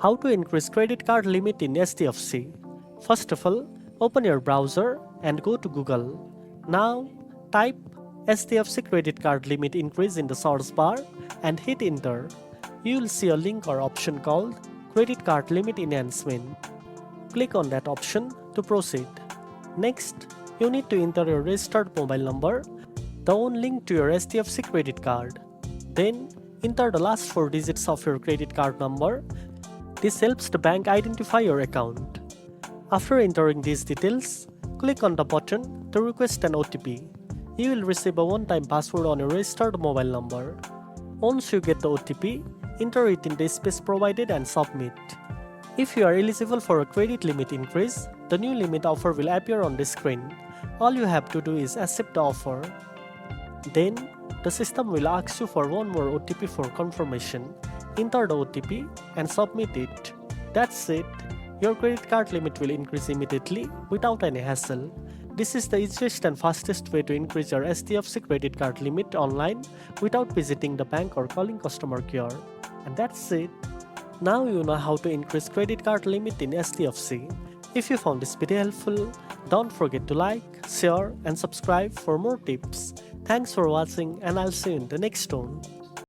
How to increase credit card limit in HDFC? First of all, open your browser and go to Google. Now, type HDFC credit card limit increase in the search bar and hit enter. You will see a link or option called Credit Card Limit Enhancement. Click on that option to proceed. Next, you need to enter your registered mobile number, the one linked to your HDFC credit card. Then, enter the last 4 digits of your credit card number. This helps the bank identify your account. After entering these details, click on the button to request an OTP. You will receive a one-time password on your registered mobile number. Once you get the OTP, enter it in the space provided and submit. If you are eligible for a credit limit increase, the new limit offer will appear on the screen. All you have to do is accept the offer. Then, the system will ask you for one more OTP for confirmation. Enter the OTP and submit it. That's it. Your credit card limit will increase immediately without any hassle. This is the easiest and fastest way to increase your HDFC credit card limit online without visiting the bank or calling customer care. And that's it. Now you know how to increase credit card limit in HDFC. If you found this video helpful, don't forget to like, share and subscribe for more tips. Thanks for watching and I'll see you in the next one.